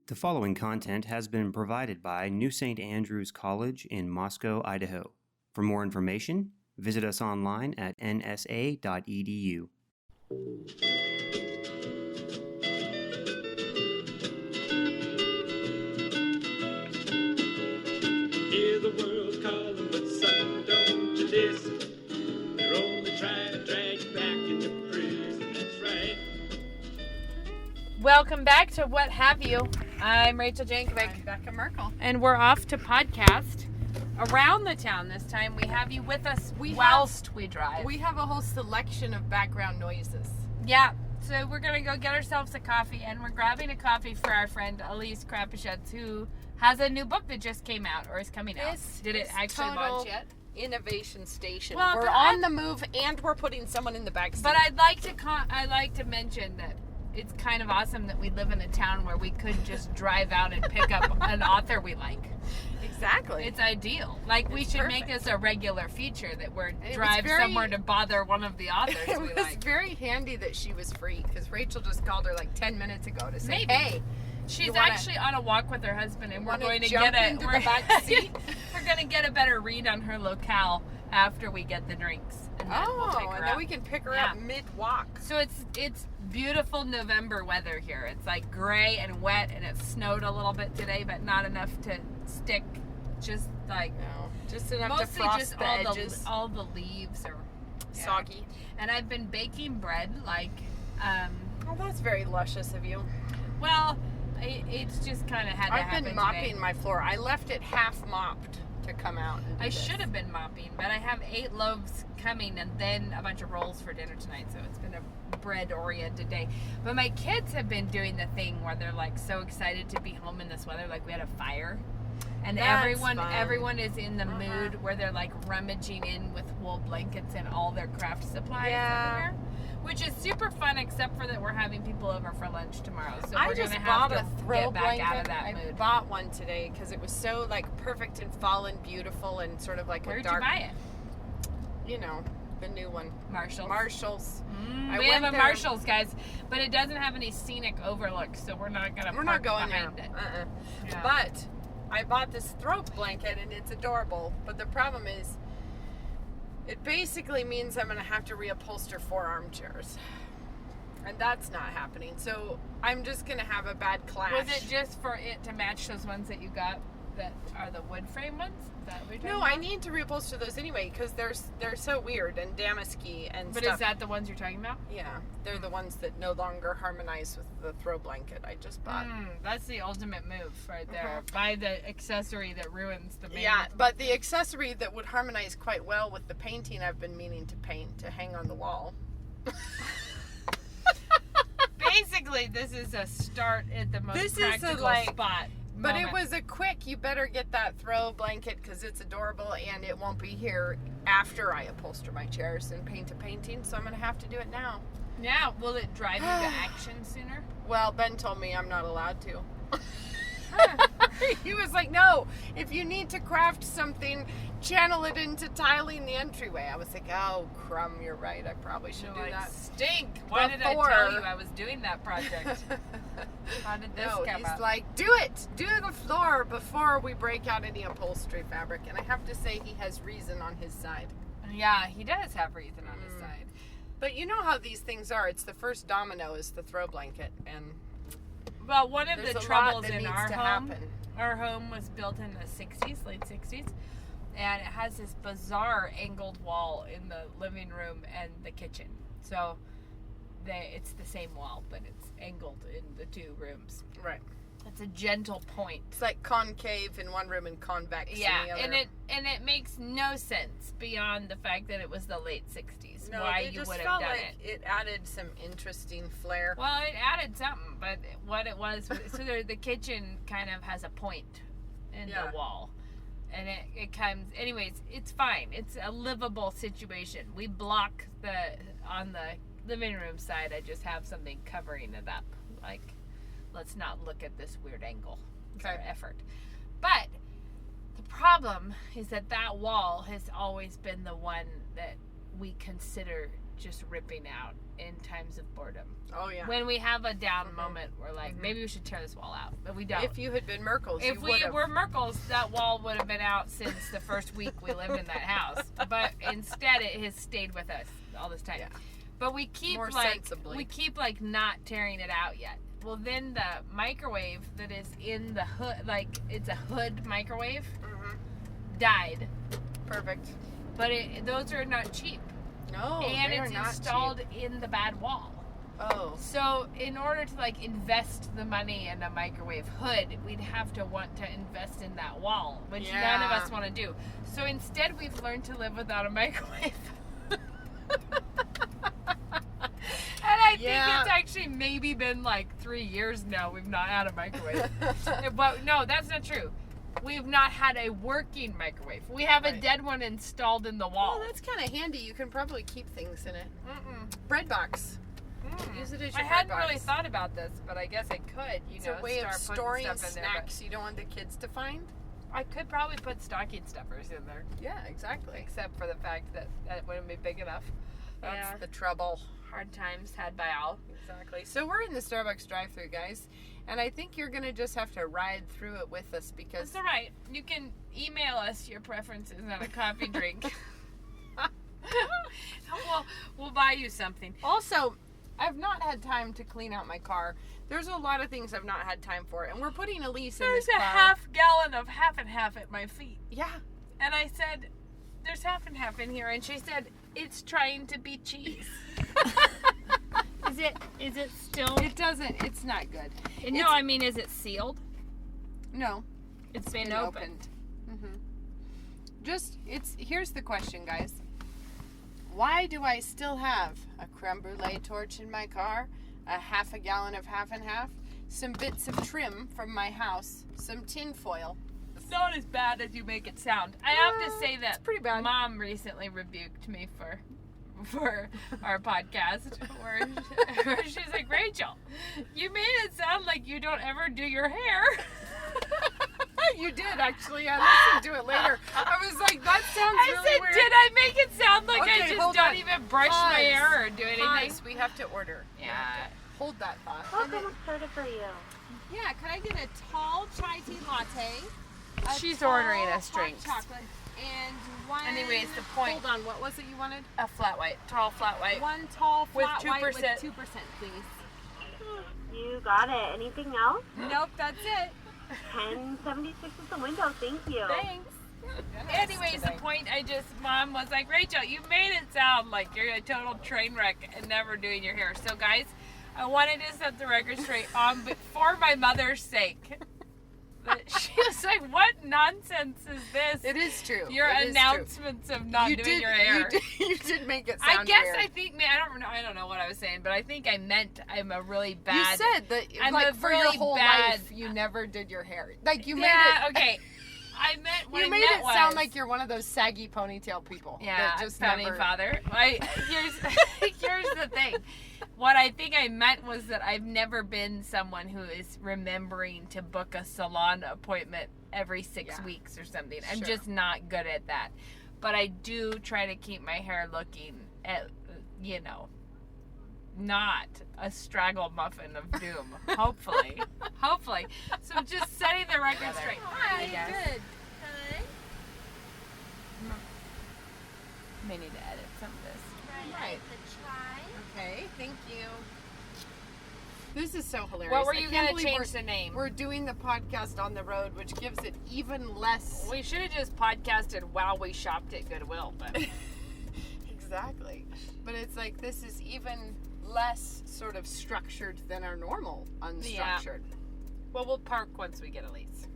The following content has been provided by New St. Andrews College in Moscow, Idaho. For more information, visit us online at nsa.edu. Hear the world calling, but son, don't you listen. They're only trying to drag you back into prison. That's right. Welcome back to What Have You. I'm Rachel Jankovic. I'm Becca Merkel. And we're off to podcast around the town this time. We have you with us whilst we drive. We have a whole selection of background noises. Yeah, so we're going to go get ourselves a coffee, and we're grabbing a coffee for our friend Elise Crapuchettes, who has a new book that just came out or is coming out. Did it actually launch yet? Innovation station. Well, we're on the move, and we're putting someone in the back seat. But I'd like to mention that it's kind of awesome that we live in a town where we could just drive out and pick up an author we like. Exactly. It's ideal. Like, we should make this a regular feature that we're somewhere to bother one of the authors it we was like. very handy that she was free, because Rachel just called her like 10 minutes ago to say, Maybe. hey, she's actually on a walk with her husband, and we're going to jump get into the back seat? We're going to get a better read on her locale after we get the drinks. And then we'll take her and out. then we can pick her up mid-walk. So it's beautiful November weather here. It's like gray and wet, and it snowed a little bit today, but not enough to stick. Just like just enough mostly to frost just the edges. all the leaves are soggy. And I've been baking bread like. Oh, that's very luscious of you. Well, it's just kind of had to happen. I've been mopping today. my floor. I left it half mopped to come out. And I should have been mopping, but I have 8 loaves coming and then a bunch of rolls for dinner tonight, so it's been a bread-oriented day. But my kids have been doing the thing where they're like so excited to be home in this weather. Like, we had a fire, and everyone is in the mood where they're like rummaging in with wool blankets and all their craft supplies everywhere. Which is super fun, except for that we're having people over for lunch tomorrow. So we're going to have to get back out of that mood. I bought one today because it was so like perfect and fall and beautiful and sort of like Where'd a dark. you buy it? You know, the new one. Marshalls. We have a Marshalls, guys, but it doesn't have any scenic overlook, so we're not going to park behind there. it. Yeah. But I bought this throw blanket and it's adorable. But the problem is, it basically means I'm going to have to reupholster 4 armchairs. And that's not happening. So I'm just going to have a bad clash. Was it just for it to match those ones that you got that are the wood frame ones? Is that what you're talking about? I need to reupholster those anyway because they're so weird and damask-y and But stuff. is that the ones you're talking about? Yeah. They're the ones that no longer harmonize with the throw blanket I just bought. That's the ultimate move right there. Buy the accessory that ruins the main. Yeah, but the accessory that would harmonize quite well with the painting I've been meaning to paint to hang on the wall. Basically, this is a start at the most practical spot. But it was a quick, you better get that throw blanket because it's adorable and it won't be here after I upholster my chairs and paint a painting, so I'm going to have to do it now. Yeah, will it drive you to action sooner? Well, Ben told me I'm not allowed to. He was like, no, if you need to craft something, channel it into tiling the entryway. I was like, oh, crumb, you're right. I probably should do that. Stink. Why did I tell you I was doing that project? How did this come up? He's like, do it. Do the floor before we break out any upholstery fabric. And I have to say he has reason on his side. Yeah, he does have reason on his side. But you know how these things are. It's the first domino is the throw blanket. And well, one of the troubles in our home was built in the 60s, late 60s, and it has this bizarre angled wall in the living room and the kitchen. So it's the same wall, but it's angled in the 2 rooms. Right. It's a gentle point. It's like concave in one room and convex in the other. and it makes no sense beyond the fact that it was the late 60s. No, why you would have done it. It added some interesting flair. Well, it added something, but what it was, so the kitchen kind of has a point in the wall. And it comes, anyways, it's fine. It's a livable situation. We block on the living room side, I just have something covering it up. Like, let's not look at this weird angle. It's our effort. But the problem is that wall has always been the one that we consider just ripping out in times of boredom. Oh yeah. When we have a down moment, we're like, maybe we should tear this wall out, but we don't. If you had been Merkel's, If you we would've. were Merkel's, that wall would have been out since the first week we lived in that house. But instead, it has stayed with us all this time. Yeah. But we keep More like sensibly. we keep like not tearing it out yet. Well, then the microwave that is in the hood, like it's a hood microwave, died. Perfect. But those are not cheap, No, and they are it's not installed cheap. in the bad wall. Oh. So in order to like invest the money in a microwave hood, we'd have to want to invest in that wall, which none of Yeah. us want to do. So instead, we've learned to live without a microwave. And I think it's actually maybe been like 3 years now we've not had a microwave. But no, that's not true. We've not had a working microwave. We have a Right. dead one installed in the wall. Well, that's kind of handy. You can probably keep things in it. Bread box. Use it as your I bread hadn't box. really thought about this, but I guess I could. It's know, a way of start putting storing stuff in there, but snacks you don't want the kids to find. I could probably put stocking stuffers in there, Yeah, exactly. except for the fact that that wouldn't be big enough. That's the trouble. Hard times had by all. Exactly. So we're in the Starbucks drive-thru, guys, and I think you're gonna just have to ride through it with us because That's all right. You can email us your preferences on a coffee drink. we'll buy you something. also I've not had time to clean out my car. There's a lot of things I've not had time for, and we're putting Elise in There's this a car. half gallon of half and half at my feet. Yeah. And I said, there's half and half in here. And she said, it's trying to be cheese. Is it still? It doesn't. It's not good. No, I mean, is it sealed? No. It's been opened. Here's the question, guys. Why do I still have a creme brulee torch in my car, a half a gallon of half and half, some bits of trim from my house, some tin foil? It's not as bad as you make it sound. I have to say that pretty bad. Mom recently rebuked me for our podcast where she's like, Rachel, you made it sound like you don't ever do your hair. You did, actually. I listened to it later. I was like, that sounds I really said, weird. did I make it sound like Okay, I just hold don't on. even brush my Pause. hair or do anything? Pause. We have to order. Yeah. Hold that thought. How come it's started for you? Yeah, can I get a tall chai tea latte? She's ordering us drinks. Chocolate and one. Anyways, the point- Hold on. What was it you wanted? A flat white, tall flat white. One tall With flat white with 2%. 2%, please. You got it. Anything else? Nope, that's it. 1076 is the window. Thank you. Thanks. Anyways, the point Mom was like, Rachel, you made it sound like you're a total train wreck and never doing your hair. So guys, I wanted to set the record straight but for my mother's sake. She was like, what nonsense is this? It is true. Your It is announcements of not true. doing your hair. You did make it I sound guess weird. I think I don't know what I was saying, but I think I meant I'm a really bad. You said that I'm like a for your really whole bad- life you never did your hair. Like you made yeah, it. okay. I meant what You I made meant it was, sound like you're one of those saggy ponytail people. yeah, that I'm just founding never. father. Here's the thing. What I think I meant was that I've never been someone who is remembering to book a salon appointment every 6 Yeah. weeks or something. I'm Sure. just not good at that. But I do try to keep my hair looking at, not a straggle muffin of doom. Hopefully. So just setting the record straight. Hi, I guess. good. May need to edit some of this. Right. Okay, thank you. This is so hilarious. What were I you can't going to believe change the name? We're doing the podcast on the road, which gives it even less. We should have just podcasted while we shopped at Goodwill, but Exactly. But it's like this is even less sort of structured than our normal unstructured. well, we'll park once we get Elise.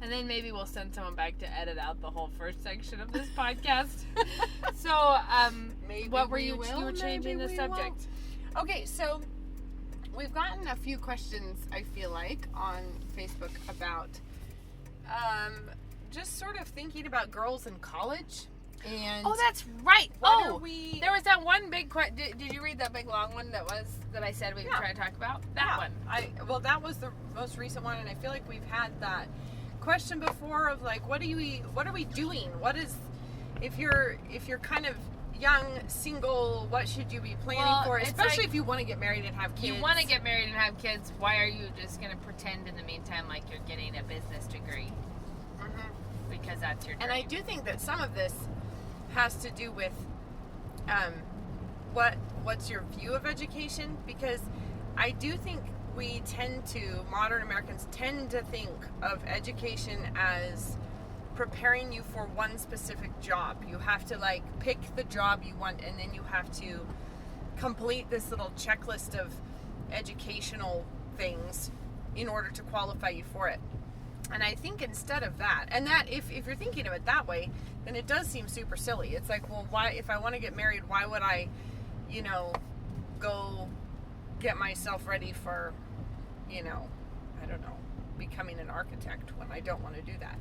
And then maybe we'll send someone back to edit out the whole first section of this podcast. So, Maybe what were we you will, were changing maybe the we subject? won't. Okay, so we've gotten a few questions, I feel like, on Facebook about just sort of thinking about girls in college. And Oh, that's right. what are Oh, we... there was that one big question. Did you read that big long one that I said we would try to talk about? That one. Well, that was the most recent one, and I feel like we've had that question before of like, what are we doing? What is if you're kind of young, single, what should you be planning Well, for? it's Especially like- if you want to get married and have kids. You want to get married and have kids. Why are you just going to pretend in the meantime like you're getting a business degree? Because that's your dream. And I do think that some of this has to do with what's your view of education, because I do think modern Americans tend to think of education as preparing you for one specific job. You have to like pick the job you want, and then you have to complete this little checklist of educational things in order to qualify you for it. And I think instead of that, and that if you're thinking of it that way, then it does seem super silly. It's like, well, why, if I want to get married, why would I, go get myself ready for, I don't know, becoming an architect when I don't want to do that.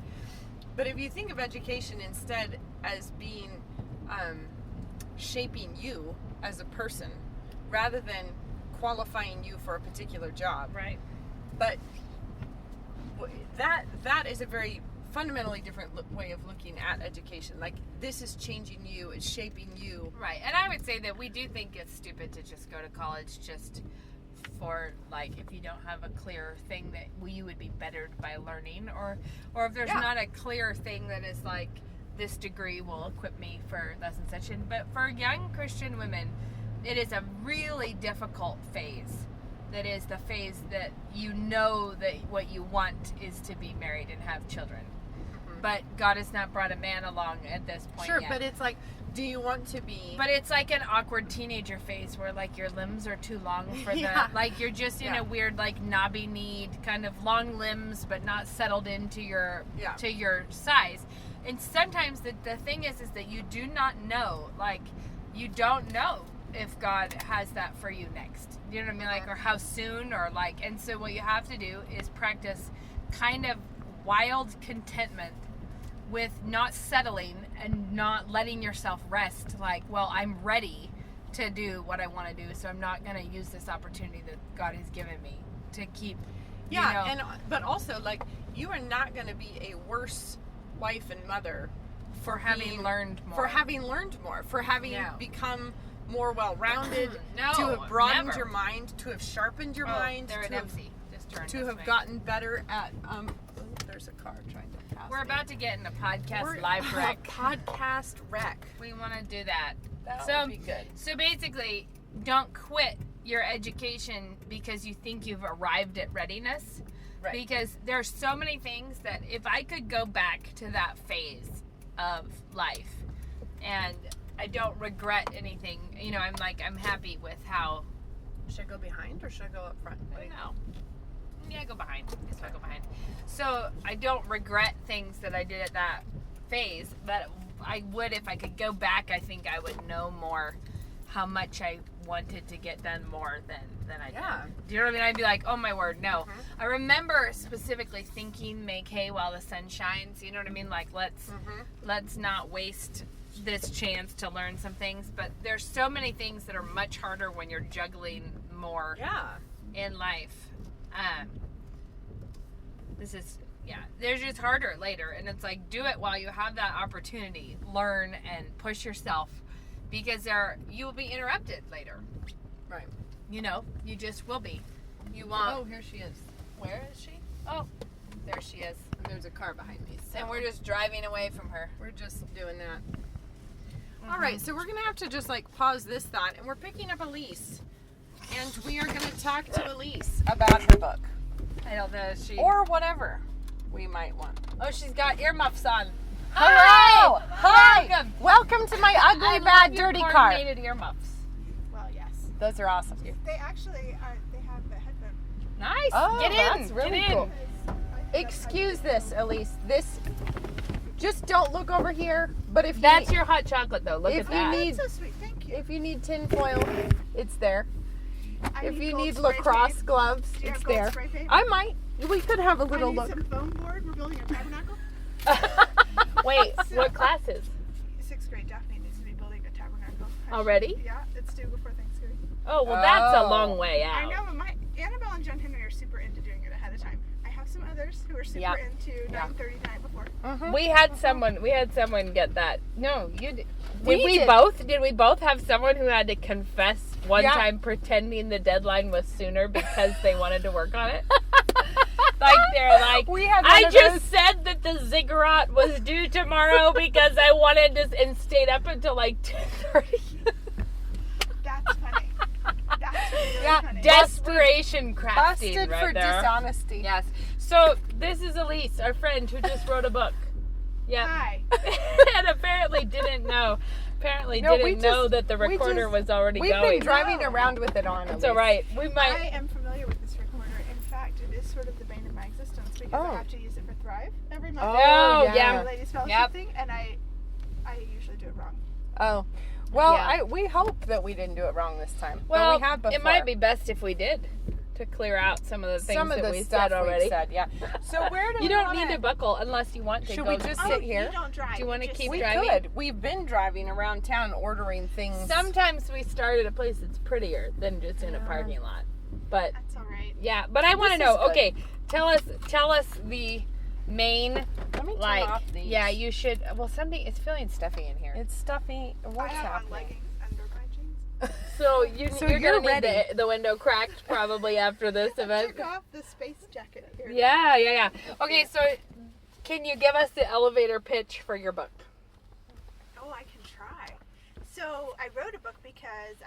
But if you think of education instead as being shaping you as a person rather than qualifying you for a particular job. Right. But that is a very fundamentally different way of looking at education. Like, this is changing you, it's shaping you. Right. And I would say that we do think it's stupid to just go to college just for, like, if you don't have a clear thing that you would be bettered by learning, or if there's not a clear thing that is like, this degree will equip me for thus and such. But for young Christian women, it is a really difficult phase. That is the phase that that what you want is to be married and have children. But God has not brought a man along at this point Sure, yet. but it's like, do you want to be... But it's like an awkward teenager phase where, like, your limbs are too long for like, you're just in a weird, like, knobby-kneed, kind of long limbs, but not settled into your to your size. And sometimes the thing is that you do not know, like, you don't know if God has that for you next. You know what I mean? Like, or how soon, or like, and so what you have to do is practice kind of wild contentment with not settling and not letting yourself rest. Like, well, I'm ready to do what I want to do, so I'm not going to use this opportunity that God has given me to keep. But also, like, you are not going to be a worse wife and mother for having learned more. For having become more well-rounded, to have broadened your mind, to have sharpened your mind, they're at MC. Just turn to have gotten better at. There's a car trying to pass. We're about to get in a podcast live wreck. Podcast wreck. We want to do that. That would be good. So basically, don't quit your education because you think you've arrived at readiness. Right. Because there's so many things that if I could go back to that phase of life, and I don't regret anything, I'm happy with how. Should I go behind or should I go up front? I don't know. Yeah, go behind. I guess I'll go behind. So I don't regret things that I did at that phase, but I would, if I could go back, I think I would know more how much I wanted to get done more than I did. Do you know what I mean? I'd be like, oh my word, no. I remember specifically thinking, make hay while the sun shines. You know what I mean? Like, let's not waste this chance to learn some things. But there's so many things that are much harder when you're juggling more in life. They're just harder later, and it's like, do it while you have that opportunity. Learn and push yourself, because you will be interrupted later. Right. You just will be. You want. Oh, here she is. Where is she? Oh, there she is. And there's a car behind me. So. And we're just driving away from her. We're just doing that. All right, so we're gonna have to just like pause this thought, and we're picking up Elise, and we are gonna talk to Elise about her book. I don't know. Or whatever we might want. Oh, she's got earmuffs on. Hello! Hi! Welcome to my ugly, bad, dirty car. Coordinated earmuffs. Well, yes. Those are awesome. They actually are. They have the headphone. Nice. Oh, Get in. that's really Get in. cool. Excuse this, Elise. Just don't look over here. But if That's your hot chocolate, though. Look at that. That's so sweet. Thank you. If you need tin foil, it's there. If you need lacrosse gloves, it's there. I might. We could have a little look. I need some foam board. We're building a tabernacle. Wait, what classes? 6th grade. Daphne needs to be building a tabernacle. Already? Yeah, it's due before Thanksgiving. Oh, well, that's a long way out. I know, but Annabelle and John Henry are super into doing it ahead of time. I have some others who are super Yeah. into 9:30 the night before. We had someone get that. No, you did. We Did we did. both? Did we both have someone who had to confess one Yeah. time pretending the deadline was sooner because they wanted to work on it? Like they're like, We had one I of just said that the ziggurat was due tomorrow because I wanted to and stayed up until like 10:30. That's funny. That's really Yeah. funny. Desperation crafting Busted right for there. dishonesty. Yes. So this is Elise, our friend who just wrote a book. Yeah. Hi. And apparently didn't know. Apparently No, we didn't know just- that the we recorder just- was already We've going. been driving around with it on. It's all right. We I might. am familiar with this recorder. In fact, it is sort of the bane of my existence because Oh. I have to use it for Thrive every month. Oh, The yeah. Ladies Fellowship Yep. thing, and I usually do it wrong. Oh. Well, Yeah. we hope that we didn't do it wrong this time. Well, but we have before. it might be best if we did to clear out some of the things some of that the we stuff said already. we've said, yeah. So where do You we don't wanna- need to buckle unless you want to. Should Go we just Oh, sit here? You don't drive. Do you wanna just keep We sit. driving? could. We've been driving around town ordering things. Sometimes we start at a place that's prettier than just in a parking lot. But That's all right. yeah, but I want to This know. is good. Okay, tell us the main Let me turn like. off these. Yeah, you should. Well, something it's feeling stuffy in here. It's stuffy. I What's have on happening? leggings under my jeans. So you're you're gonna ready. need the window cracked probably after this I event. took off the space jacket here. Yeah. Okay, so can you give us the elevator pitch for your book? Oh, I can try. So I wrote a book because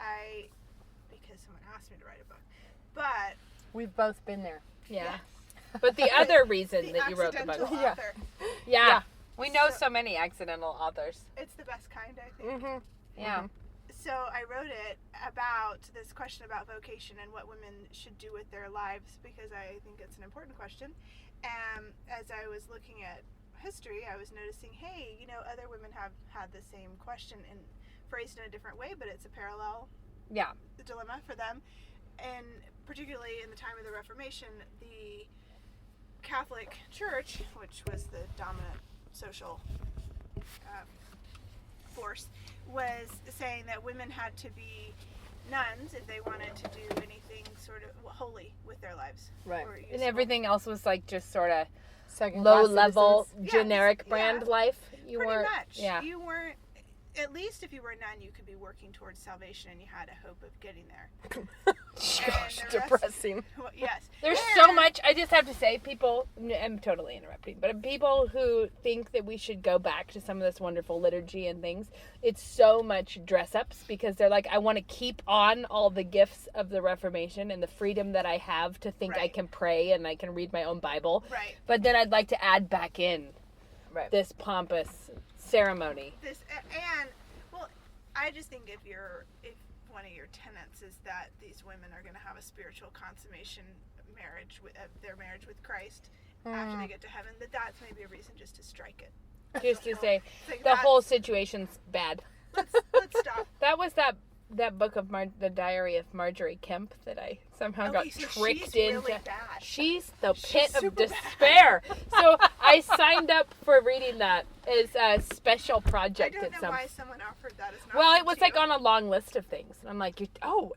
someone asked me to write a book, but We've both been there. Yeah. But the other reason the that you wrote the accidental book. Yeah. author. Yeah. We know So- so many accidental authors. It's the best kind, I think. Mm-hmm. Yeah. So I wrote it about this question about vocation and what women should do with their lives because I think it's an important question. And as I was looking at history, I was noticing, hey, other women have had the same question and phrased in a different way, but it's a parallel Yeah. dilemma for them. And particularly in the time of the Reformation, the Catholic Church, which was the dominant social force, was saying that women had to be nuns if they wanted to do anything sort of holy with their lives. Right. or And useful. everything else was like just sort of Second low class level citizens. generic Yeah, brand life. You Pretty weren't much. Yeah. You weren't, at least if you were a nun, you could be working towards salvation and you had a hope of getting there. Gosh, And the rest- depressing. Well, yes. There's And- so much. I just have to say, people, I'm totally interrupting, but people who think that we should go back to some of this wonderful liturgy and things, it's so much dress ups because they're like, I want to keep on all the gifts of the Reformation and the freedom that I have to think I Right. can pray and I can read my own Bible. Right. But then I'd like to add back in Right. this pompous ceremony. And well, I just think if one of your tenets is that these women are going to have a spiritual consummation marriage with their marriage with Christ after they get to heaven, that's maybe a reason just to strike it. Just to say, Like the that- whole situation's bad. Let's stop. That was that book of the Diary of Marjorie Kemp that I somehow got Okay, so tricked she's into. really bad. She's the pit of super bad. despair. So I signed up for reading that as a special I project don't at know some. why someone offered that as an Well, it option was to like you. on a long list of things, and I'm like,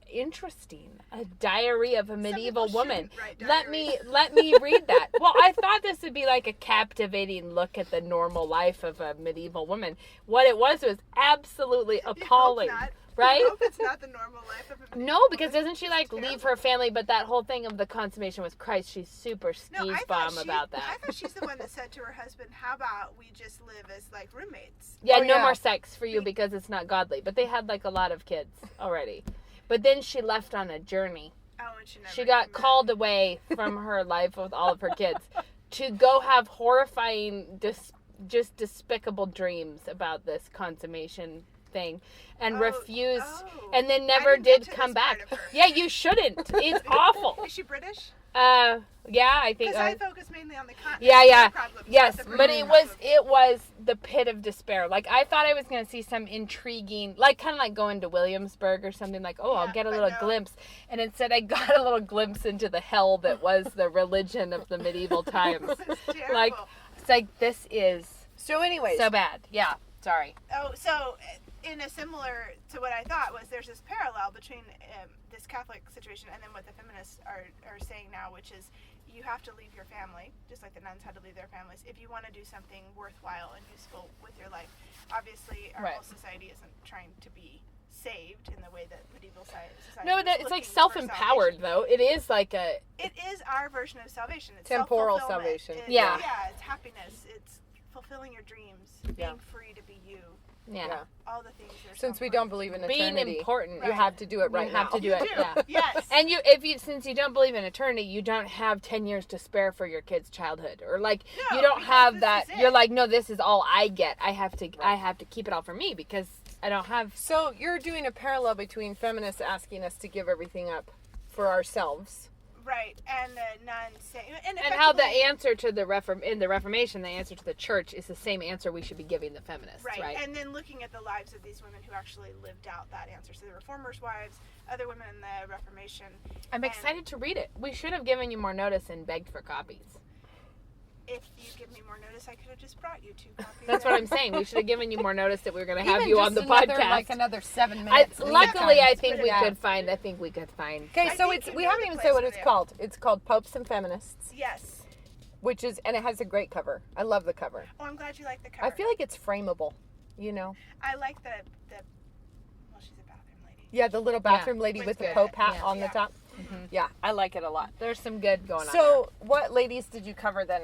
interesting. A diary of a medieval people woman. shouldn't write Let me read that. Well, I thought this would be like a captivating look at the normal life of a medieval woman. What it was absolutely You hope appalling. not. Right? I hope it's not the normal life of a No, because doesn't she like leave her family? But that whole thing of the consummation with Christ, she's super skis bomb about I that. thought she's the one that said to her husband, "How about we just live as like roommates?" Yeah, Oh, no yeah. more sex for you because it's not godly. But they had like a lot of kids already. But then she left on a journey. Oh, and she never She got came back. called away from her life with all of her kids to go have horrifying, just despicable dreams about this consummation thing and refused and then I never didn't get did to come this part back. of her. Yeah, you shouldn't. It's awful. Is she British? Yeah, I think. Because I focus mainly on the continent. Yeah. Problems, Yes, not the but British it was the pit of despair. Like I thought I was going to see some intriguing, like kind of like going to Williamsburg or something. Like, oh, I'll Yeah, get a but little no. glimpse, and instead I got a little glimpse into the hell that was the religion of the medieval times. It's terrible. Like it's like this is So anyways, so bad. Yeah, sorry. Oh, so in a similar to what I thought was there's this parallel between this Catholic situation and then what the feminists are saying now, which is you have to leave your family, just like the nuns had to leave their families, if you want to do something worthwhile and useful with your life. Obviously, our whole society isn't trying to be saved in the way that medieval society No, was it's like looking for self-empowered, salvation. though. It is like It is our version of salvation. It's Temporal self-fulfillment. salvation. It's, Yeah. Yeah, it's happiness. It's fulfilling your dreams. Being free to be you. Yeah. All the things that are Since so we don't believe in eternity, Being important. you have to do it right You have now. to do it. do. Yeah. Yes. And since you don't believe in eternity, you don't have 10 years to spare for your kid's childhood, or like No, you don't because have this that. is You're it. like, no, this is all I get. I have to keep it all for me because I don't have. So you're doing a parallel between feminists asking us to give everything up for ourselves. Right, and the nuns saying, And how the effectively- answer to in the Reformation, the answer to the church is the same answer we should be giving the feminists, right? And then looking at the lives of these women who actually lived out that answer. So the Reformers' wives, other women in the Reformation. I'm and excited to read it. We should have given you more notice and begged for copies. If you give me more notice, I could have just brought you 2 copies. That's what I'm saying. We should have given you more notice that we were going to have Even you just on the another, podcast. like another 7 minutes. Luckily, I Let's think put it we out. could find. I think we could find. Okay, I so think it's you we know haven't the even place said what where it's they are. called. It's called Popes and Feminists, Yes. and it has a great cover. I love the cover. Oh, I'm glad you like the cover. I feel like it's frameable, you know. I like the well, she's a bathroom lady. Yeah, the little bathroom lady Looks with the good. Pope hat Yeah. on the Yeah. top. Yeah, I like it a lot. There's some good going on. So, what ladies did you cover then,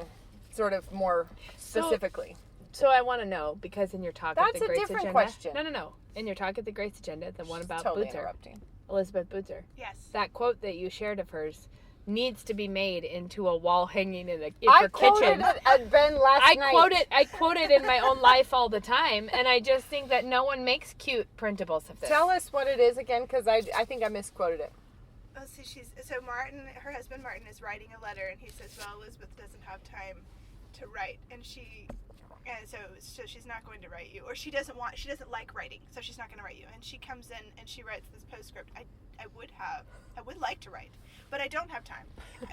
sort of more specifically? So I want to know, because in your talk at That's the a Grace different Agenda, question. No. In your talk at the Grace Agenda, the one about Totally Butzer, interrupting. Elizabeth Butzer, Yes. that quote that you shared of hers needs to be made into a wall hanging in I her quoted kitchen. it at Ben last night. I quote it in my own life all the time, and I just think that no one makes cute printables of this. Tell us what it is again, because I think I misquoted it. Let's see. So Martin, her husband Martin, is writing a letter, and he says, "Well, Elizabeth doesn't have time to write, and so she's not going to write you, or she doesn't like writing, so she's not going to write you." And she comes in and she writes this postscript. I would like to write, but I don't have time.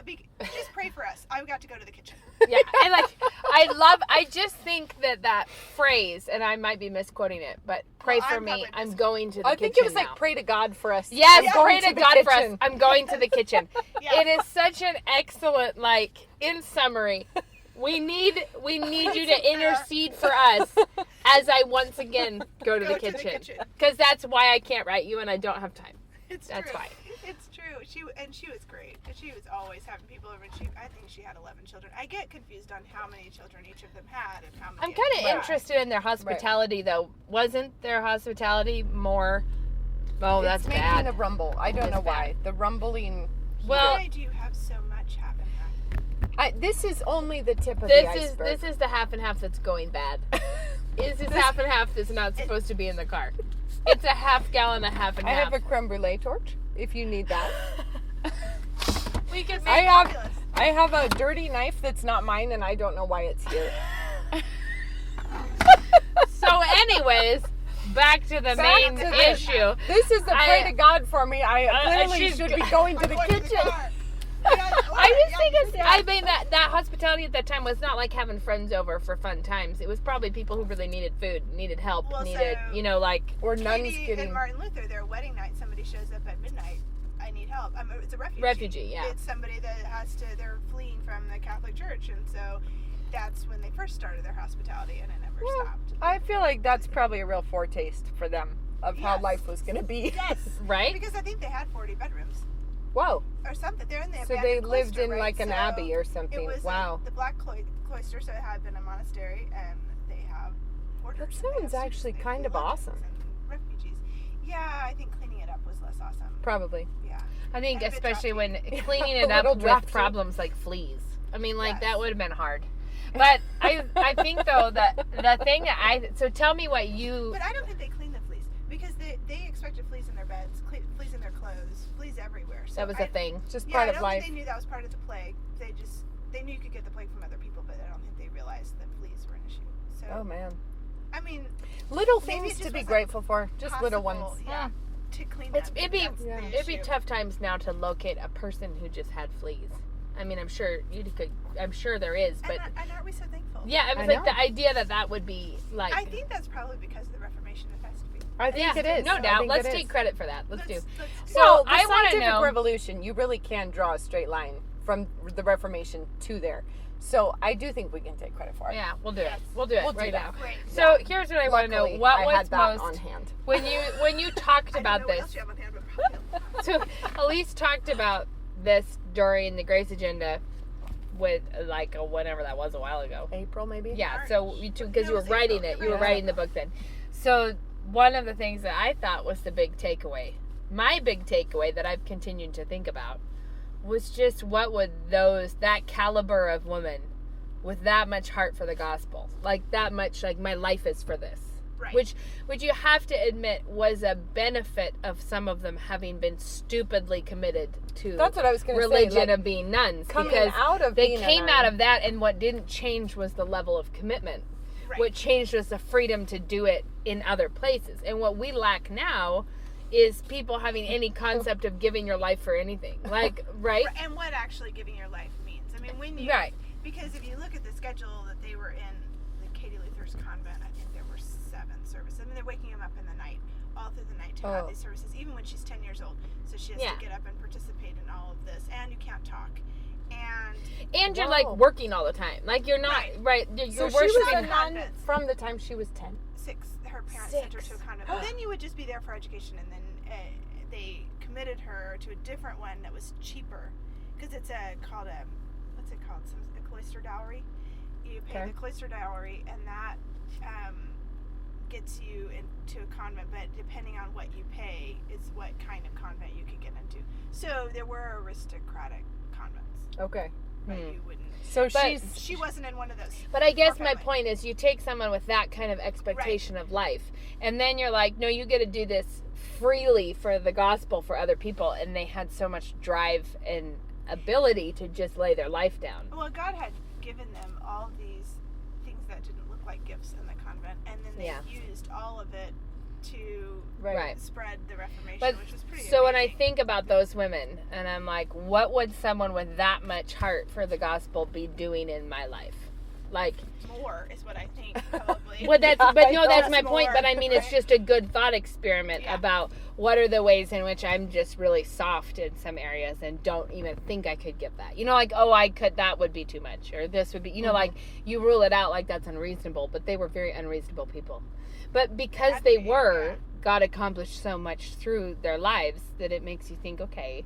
Just pray for us. I've got to go to the kitchen. Yeah, I just think that phrase, and I might be misquoting it, but pray Well, for I'm me. probably I'm going to the I kitchen think it was now. like pray to God for us. Yes, I'm going pray to the God for us. kitchen. I'm going to the kitchen. Yeah. It is such an excellent, in summary, we need you to intercede for us as I once again go to the kitchen. Because that's why I can't write you and I don't have time. That's That's true. why. It's true. She was great. She was always having people over. And I think she had 11 children. I get confused on how many children each of them had and how many. I'm kind of Right. interested in their hospitality, though. Wasn't their hospitality more... Oh, that's it's making bad. a rumble. I don't It's know why. bad. The rumbling. Well, Why do you have so much half and half? This is only the tip of the iceberg. this is the half and half that's going bad. Is this half and half that's not supposed to be in the car? It's a half gallon, a half and I half. have a creme brulee torch if you need that. We could I make have I have a dirty knife that's not mine and I don't know why it's here. So, anyways, back to the Back main to the- issue. This is the pray to God for me. I clearly she's should be going to the kitchen. I just think I mean that hospitality at that time was not like having friends over for fun times. It was probably people who really needed food, needed help, Well, needed, so- Or nuns Katie getting. and Martin Luther, their wedding night, somebody shows up at midnight. I need help. It's a refugee. Refugee, yeah. It's somebody that they're fleeing from the Catholic Church, and so that's when they first started their hospitality, and it never stopped. I feel like that's probably a real foretaste for them of how Yes. life was going to be. Yes, right? because I think they had 40 bedrooms Whoa. or something. They're in the So they abandoned lived cloister, in right? like an So abbey or It something. was Wow. the Black Cloister, so it had been a monastery, and they have orders. That and they sounds have actually students, kind of theologians, awesome. and refugees. Yeah, I think cleaning it up was less awesome. Probably. Yeah. I think And a bit especially when drafty. cleaning A it up little with drafty. problems like fleas. I mean, like Yes. that would have been hard. But I think though that the thing that so tell me what you But I don't think they cleaned the fleas because they expected fleas in their beds, fleas in their clothes, fleas everywhere. So that was a thing. Just Yeah, part I of don't life. think they knew that was part of the plague. They knew you could get the plague from other people, but I don't think they realized that fleas were an issue. So Oh man. I mean, Little Maybe it things just to be wasn't grateful for. Just little possible, ones. Yeah. To clean It's, them. it'd be That's the it'd be issue. tough times now to locate a person who just had fleas. I mean, I'm sure you could. I'm sure there is, but And aren't we so thankful? yeah, I was I like know. the idea that would be like. I think that's probably because of the Reformation. It has to be. I think yeah, it is. no I doubt. think Let's it take is. credit for that. Let's do. Let's So Well, the I want to scientific know. revolution, you really can draw a straight line from the Reformation to there. So I do think we can take credit for it. Yeah, we'll do it. We'll do it We'll do right that. now. Great. So here's what I want to know. Luckily, What I was had that most on hand. when you talked I about don't know this? what else you have on hand, but probably So Elise talked about this during the Grace Agenda with like whenever that was a while ago. April, maybe? Yeah, so you two, because No, you were it was writing April. it, you were Yeah. writing the book then. So one of the things that I thought was the big takeaway, my big takeaway that I've continued to think about, was just what would that caliber of woman with that much heart for the gospel, like that much, like my life is for this. Right. Which you have to admit was a benefit of some of them having been stupidly committed to That's what I was going to say. religion Like, of being nuns. coming because out of they being a came nun. out of that, and what didn't change was the level of commitment. Right. What changed was the freedom to do it in other places. And what we lack now is people having any concept of giving your life for anything. Like, right? And what actually giving your life means. I mean, when you Right. because if you look at the schedule that they were in, the Katie Luther's convent, I think there were 7 services. I mean, they're waking them up in the night, all through the night to have Oh. these services, even when she's 10 years old. So she has Yeah. to get up and participate in all of this, and you can't talk. And you're Wow. like working all the time. Like you're not Right. You're So she was a worshiping. nun convents. from the time she was 10. 6, her parents sent her to a 6. convent. But then you would just be there for education, and then they committed her to a different one that was cheaper, because it's called a cloister dowry. You pay Okay. the cloister dowry, and that gets you into a convent. But depending on what you pay, is what kind of convent you could get into. So there were aristocratic convents, Okay. but you wouldn't. So But- She wasn't in one of those. But I guess Poor my family. point is you take someone with that kind of expectation of life, and then you're like, no, you get to do this freely for the gospel for other people, and they had so much drive and ability to just lay their life down. Well, God had given them all these things that didn't look like gifts in the convent, and then they Yeah. used all of it to Right. spread the Reformation, But which was pretty so when I amazing. think about those women, and I'm like, what would someone with that much heart for the gospel be doing in my life? Like, More is what I think, probably. well, that's Yeah, but I no, know. that's my More, point. But I mean, it's right? just a good thought experiment Yeah. about what are the ways in which I'm just really soft in some areas and don't even think I could give that. You know, like, oh, I could, that would be too much, or this would be, you know, like you rule it out like that's unreasonable. But they were very unreasonable people. But because Had they to be, were, yeah. God accomplished so much through their lives that it makes you think, okay,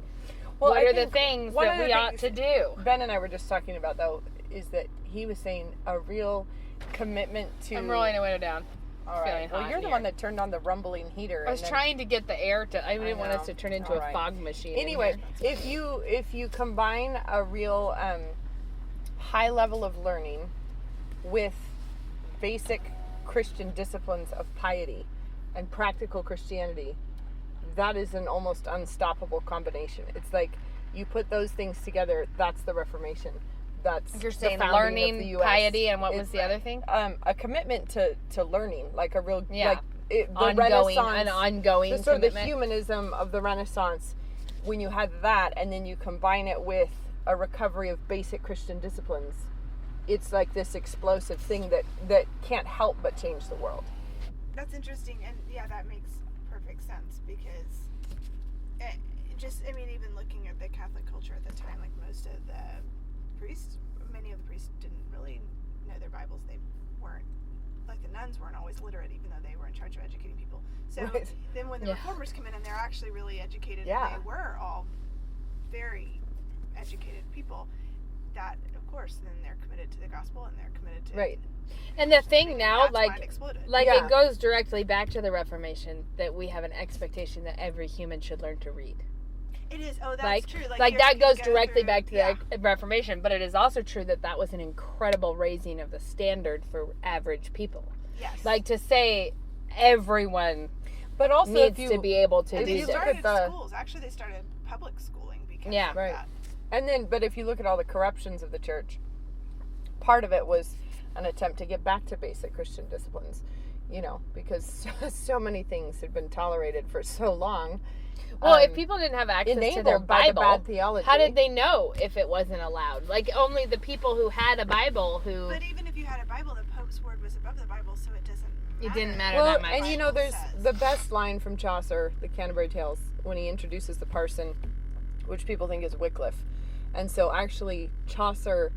Well, what I are the think things one that of the we ought things to do? Ben and I were just talking about, though, is that he was saying a real commitment to... I'm rolling a window down. All right. feeling Well, hot you're the here. one that turned on the rumbling heater. I was and then- trying to get the air to. I didn't want us know. to turn into All a right. fog machine. in Anyway, here. if you combine a real high level of learning with basic Christian disciplines of piety and practical Christianity, that is an almost unstoppable combination. It's like you put those things together, that's the Reformation. That's You're the saying founding of learning, the US. piety, and what was It's, the other thing? a commitment to learning, like a real Yeah. the Ongoing, Renaissance, an ongoing the sort of the commitment. humanism of the Renaissance. When you had that, and then you combine it with a recovery of basic Christian disciplines, it's like this explosive thing that can't help but change the world. That's interesting, and yeah, that makes perfect sense, because I mean, even looking at the Catholic culture at the time, like most of the priests, many of the priests didn't really know their Bibles. They weren't, like the nuns weren't always literate, even though they were in charge of educating people. So Right. then when the Yeah. reformers come in and they're actually really educated, Yeah. and they were all very educated people, that of course then they're committed to the gospel and they're committed to Right. And the thing now, that's why it like exploded. Yeah. it goes directly back to the Reformation that we have an expectation that every human should learn to read. It is. Oh, that's Like, true. like you're that gonna goes go directly through- back to yeah. the Reformation, but it is also true that that was an incredible raising of the standard for average people. Yes. Like to say everyone But also, needs if you, to be able to and do they you this. look started at the- schools. Actually, they started public schooling because Yeah. of Right. that. And then, but if you look at all the corruptions of the church, part of it was an attempt to get back to basic Christian disciplines, because so many things had been tolerated for so long. Well, if people didn't have access to their enabled by the Bible, bad theology. how did they know if it wasn't allowed? Like only the people who had a Bible who But even if you had a Bible, the Pope's word was above the Bible, so it doesn't matter. It didn't matter Well, that much. and there's says. the best line from Chaucer, the Canterbury Tales, when he introduces the parson, which people think is Wycliffe, And so actually Chaucer,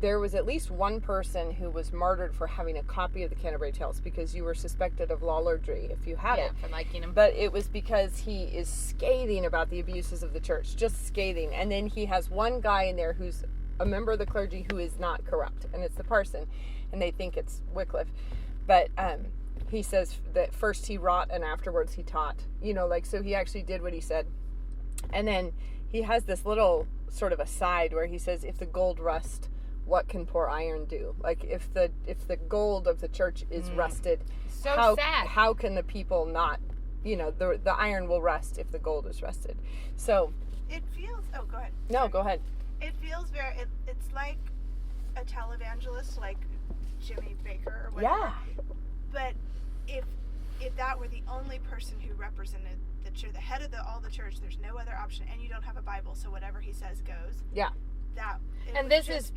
there was at least one person who was martyred for having a copy of the Canterbury Tales because you were suspected of lawlordry if you had it. For liking him. But it was because he is scathing about the abuses of the church, just scathing. And then he has one guy in there who's a member of the clergy who is not corrupt, and it's the parson, and they think it's Wycliffe. But he says that first he wrought and afterwards he taught. So he actually did what he said. And then he has this little sort of aside where he says, if the gold rust, what can poor iron do? Like if the gold of the church is rusted, So sad. How can the people not, the iron will rust if the gold is rusted. So It feels. Oh, go ahead. no, go ahead. It feels very. It's like a televangelist, like Jimmy Baker or whatever. Yeah. But if that were the only person who represented the church, the head of all the church, there's no other option, and you don't have a Bible, so whatever he says goes. Yeah. That. And this is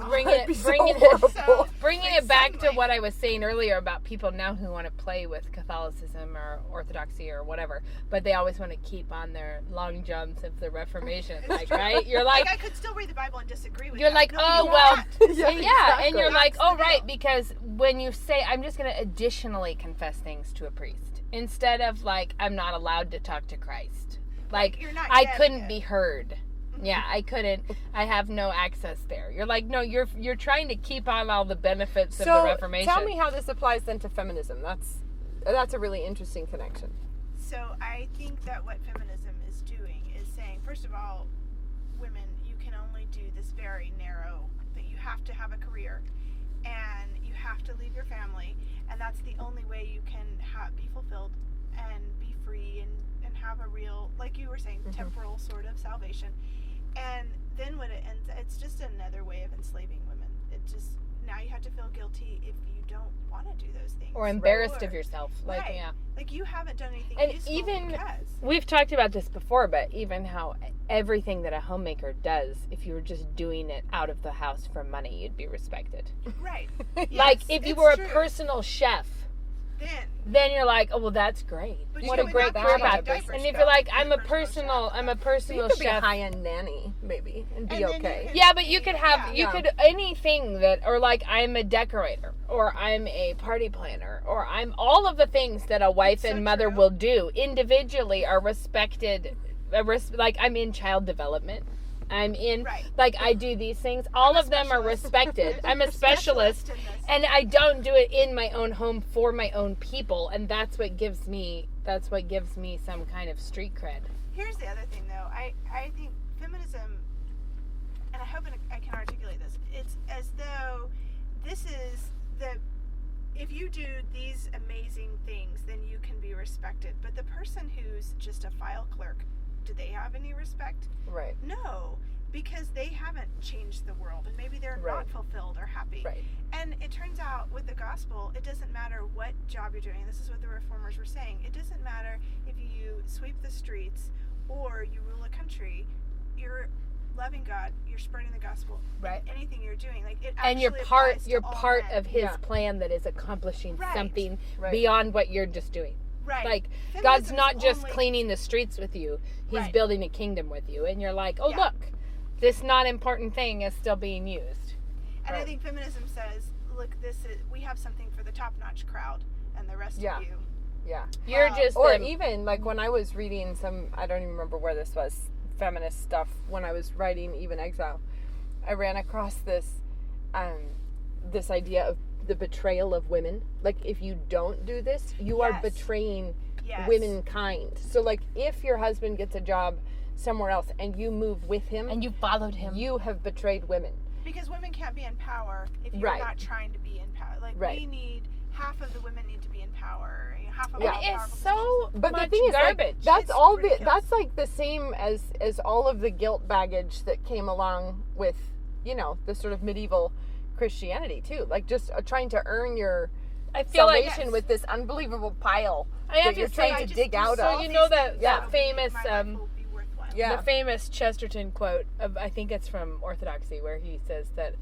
bringing It'd be so it horrible. bringing Like it back to suddenly. what I was saying earlier about people now who want to play with Catholicism or Orthodoxy or whatever, but they always want to keep on their long jumps of the Reformation, like, right? You're like, I could still read the Bible and disagree with you're you. like, No, oh you well, can't. yeah, exactly. and you're like, That's oh the right, deal. because when you say I'm just going to additionally confess things to a priest instead of like I'm not allowed to talk to Christ, like You're not I getting couldn't it. be heard. Yeah, I couldn't. I have no access there. You're like, no, you're trying to keep on all the benefits of the Reformation. Tell me how this applies then to feminism. That's a really interesting connection. So I think that what feminism is doing is saying, first of all, women, you can only do this very narrow, that you have to have a career and you have to leave your family, and that's the only way you can be fulfilled and be free and have a real, like you were saying, temporal sort of salvation. And then when it ends, it's just another way of enslaving women. It just, now you have to feel guilty if you don't want to do those things. or embarrassed Or- of yourself, like right. yeah. Like you haven't done anything And useful even- because. We've talked about this before, but even how everything that a homemaker does, if you were just doing it out of the house for money, you'd be respected. Right. Like Yes, if you it's were true. a personal chef, Then you're like, oh well, that's great. But you What a would great not career change path. diapers, And if though. you're like, You're I'm a a personal personal You could be a chef. high-end nanny, maybe, and be And then you okay. can- Yeah, but you could have, Yeah. you could, anything that, or like, I'm a decorator, or I'm a party planner, or I'm, all of the things that a wife So and mother true. will do individually are respected, like, I'm in child development. I'm in, Right. like, I do these things. All a of them are specialist. respected. I'm a specialist, in this. and I don't do it in my own home for my own people, and that's what gives me some kind of street cred. Here's the other thing, though. I think feminism, and I hope I can articulate this. It's as though this is if you do these amazing things, then you can be respected. But the person who's just a file clerk, do they have any respect? Right. No, because they haven't changed the world, and maybe they're Right. not fulfilled or happy. Right. And it turns out with the gospel, it doesn't matter what job you're doing. This is what the reformers were saying. It doesn't matter if you sweep the streets or you rule a country. You're loving God. You're spreading the gospel. Right. In anything you're doing, like it. And you're actually part applies to you're all part men. of his Yeah. plan that is accomplishing Right. something Right. beyond what you're just doing. Right. Like Feminism God's is not just only- cleaning the streets with you. He's Right. building a kingdom with you, and you're like, "Oh, Yeah. look. This not important thing is still being used." And I Right. think feminism says, look, we have something for the top-notch crowd, and the rest Yeah. of you. Yeah. You're Wow. just Or them. even like when I was reading I don't even remember where this was, feminist stuff, when I was writing Even Exile, I ran across this idea of the betrayal of women. Like if you don't do this, you are Yes. betraying Yes. womankind. So like if your husband gets a job somewhere else and you move with him, and you followed him. you have betrayed women. Because women can't be in power if you're Right. not trying to be in power. Like Right. we need half of the women need to be in power. Half of Yeah. all It's powerful so But much the thing is, like, garbage. that's It's all. ridiculous. That's like the same as all of the guilt baggage that came along with, the sort of medieval Christianity too. Like just trying to earn your I feel like yes. salvation with this unbelievable pile I have that to you're say, trying I to just dig do out so of. you know these that things that will famous make my life will be worthwhile. Yeah. the famous Chesterton quote of, I think it's from Orthodoxy, where he says that,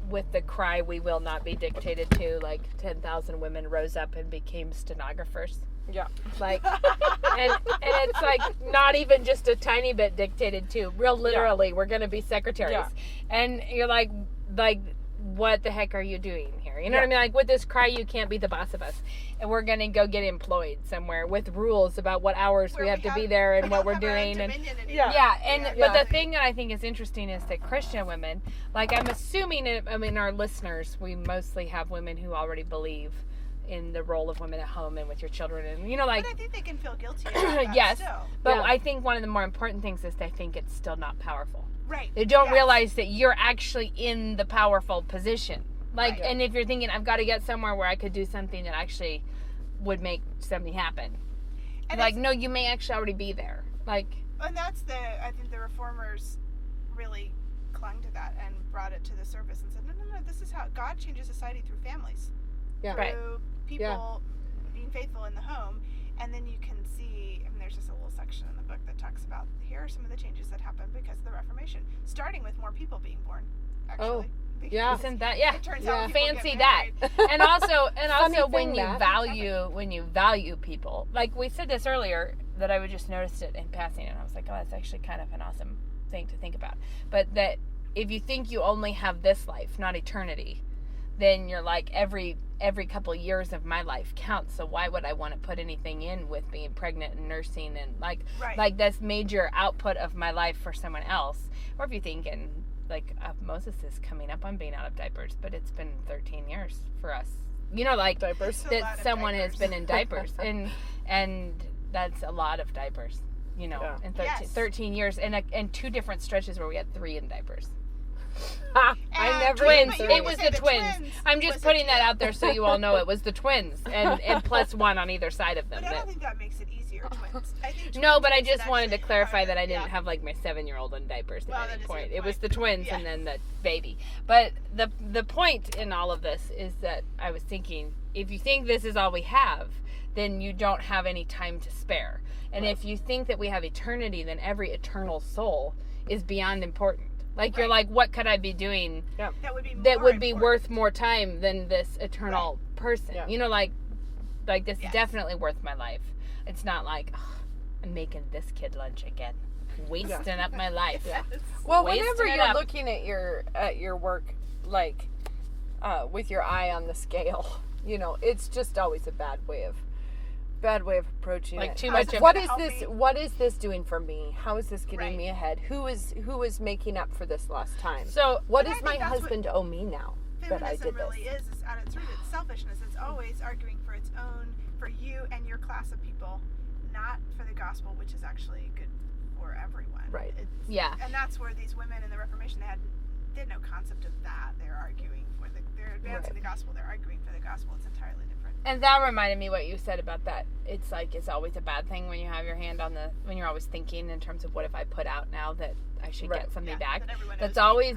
with the cry, "We will not be dictated to," like 10,000 women rose up and became stenographers. Yeah. Like, and it's like not even just a tiny bit dictated to. Real literally, we're going to be secretaries. Yeah. And you're like, what the heck are you doing here? You know what I mean? Like, with this cry, you can't be the boss of us. And we're going to go get employed somewhere with rules about what hours we have to be there and what we're doing. And but the thing that I think is interesting is that Christian women, like, I'm assuming, our listeners, we mostly have women who already believe in the role of women at home and with your children, and but I think they can feel guilty about that yes, still. but I think one of the more important things is they think it's still not powerful. Right. They don't realize that you're actually in the powerful position. Like, and if you're thinking, I've got to get somewhere where I could do something that actually would make something happen. And like, no, you may actually already be there. Like, and that's I think the reformers really clung to that and brought it to the surface and said, no, this is how God changes society through families. Yeah. Through people being faithful in the home. And then you can see, there's just a little section in the book that talks about, here are some of the changes that happened because of the Reformation, starting with more people being born, actually. Oh, isn't that, it turns out people fancy get that. married. And also when Funny you value people, like we said this earlier, that I just noticed it in passing, and I was like, oh, that's actually kind of an awesome thing to think about. But that if you think you only have this life, not eternity, then you're like, every couple of years of my life counts, so why would I want to put anything in with being pregnant and nursing and like this major output of my life for someone else? Or if you're thinking, like, Moses is coming up on being out of diapers, but it's been 13 years for us. You know, like, diapers. That someone has been in diapers. and that's a lot of diapers, you know, in 13 years. And 2 different stretches where we had 3 in diapers. I never twins. even It was the twins. I'm just putting that out there so you all know it was the twins, and plus 1 on either side of them. But I don't think that makes it easier, twins. I think No, but I twins just wanted to actually clarify that I harder. didn't have like my 7-year-old in diapers Well, at that any is a point. good It was point. the twins and then the baby. But the point in all of this is that I was thinking, if you think this is all we have, then you don't have any time to spare. And if you think that we have eternity, then every eternal soul is beyond important. Like, you're like, what could I be doing that would be worth more time than this eternal person? Yeah. You know, like this is definitely worth my life. It's not like, I'm making this kid lunch again, wasting up my life. Well, Wasting whenever it you're up. looking at your work, like, with your eye on the scale, you know, it's just always a bad way of approaching Like, it. too much of what it. What is this doing for me? How is this getting Right. me ahead? Who is making up for this lost time? So what But I does my think that's husband owe me now that I feminism did really this? is at its root. It's selfishness. It's always arguing for its own, for you and your class of people, not for the gospel, which is actually good for everyone. Right. And that's where these women in the Reformation, they had no concept of that. They're arguing they're advancing the gospel. They're arguing for the gospel. It's entirely different. And that reminded me what you said about that. It's like, it's always a bad thing when you have your hand on when you're always thinking in terms of what if I put out now that I should get something back. That everyone That's knows. always,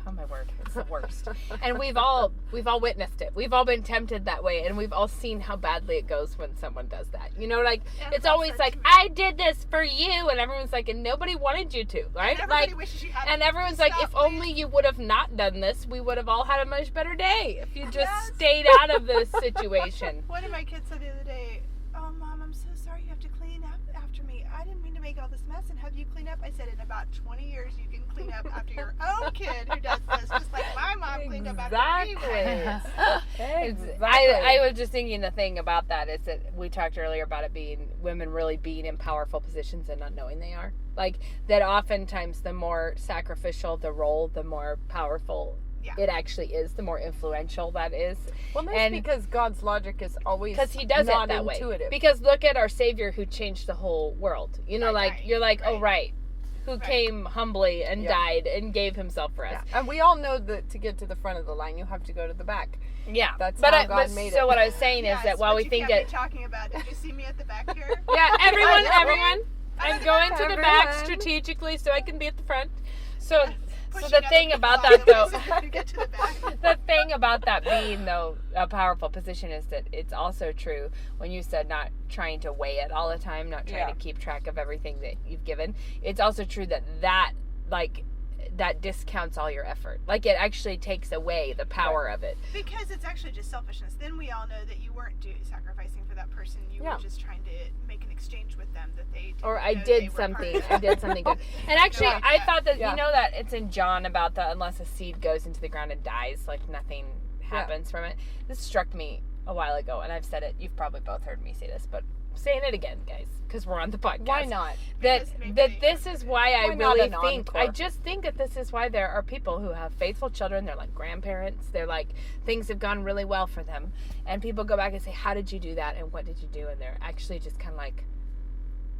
oh my word, it's the worst. And we've all witnessed it. We've all been tempted that way, and we've all seen how badly it goes when someone does that. You know, like, it's always like, I did this for you, and everyone's like, and nobody wanted you to, right? And everybody wishes you hadn't. And everyone's like, if only you would have not done this, we would have all had a much better day if you just stayed out of this situation. One of my kids said the other day, oh, Mom, I'm so sorry you have to clean up after me. I didn't mean to make all this mess and have you clean up. I said, in about 20 years, you can clean up after your own kid who does this, just like my mom cleaned up after me. I was just thinking the thing about that is that we talked earlier about it being women really being in powerful positions and not knowing they are. Like, that oftentimes the more sacrificial the role, the more powerful it actually is, the more influential that is. Well, that's because God's logic is always because he does not it that intuitive. way. Because look at our Savior who changed the whole world. You know, you're like, oh, right. Who came humbly and died and gave himself for us. Yeah. And we all know that to get to the front of the line, you have to go to the back. Yeah. That's how God made it. So what I was saying is that while we think that... talking about, did you see me at the back here? Yeah, everyone. I'm going to the back strategically so I can be at the front. So the thing about that, though, the thing about that being, though, a powerful position is that it's also true when you said not trying to weigh it all the time, not trying to keep track of everything that you've given. It's also true that like, that discounts all your effort. Like, it actually takes away the power of it. Because it's actually just selfishness. Then we all know that you weren't sacrificing for that person. You were just trying to make an exchange with them that they didn't Or I know did they were something. part of. I did something good. And actually, No, I thought that, Yeah. you know that it's in John about the unless a seed goes into the ground and dies, like nothing happens from it. This struck me a while ago, and I've said it. You've probably both heard me say this, but saying it again, guys, because we're on the podcast. Why not? That Because maybe that they this heard is it. why I Why not really an think encore? I just think that this is why there are people who have faithful children. They're like grandparents. They're like things have gone really well for them, and people go back and say, "How did you do that? And what did you do?" And they're actually just kind of like,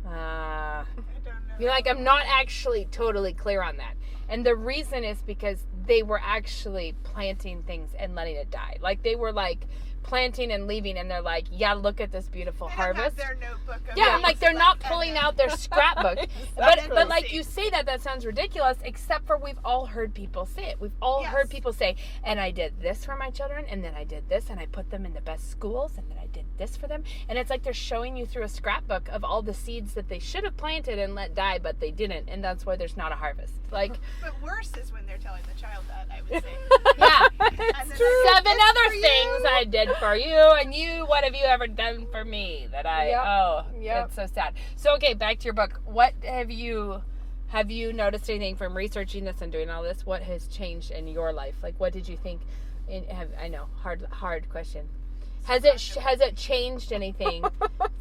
I don't know. you're like, I'm not actually totally clear on that. And the reason is because they were actually planting things and letting it die. Like, they were like planting and leaving, and they're like, yeah, look at this beautiful They don't have harvest. their notebook of Yeah, I'm notes, like, they're not and pulling then- out their scrapbook. Exactly. But like you say that sounds ridiculous, except for we've all heard people say it. We've all Yes. heard people say, and I did this for my children, and then I did this, and I put them in the best schools, and then I did this for them. And it's like they're showing you through a scrapbook of all the seeds that they should have planted and let die, but they didn't, and that's why there's not a harvest. Like, But worse is when they're telling the child that, I would say. yeah. And then Seven "It's other for you." things I did for you, and you, what have you ever done for me that Yep. it's so sad. So, okay, back to your book. What have you noticed anything from researching this and doing all this? What has changed in your life? Like, what did you think? I know, hard question. Has it changed anything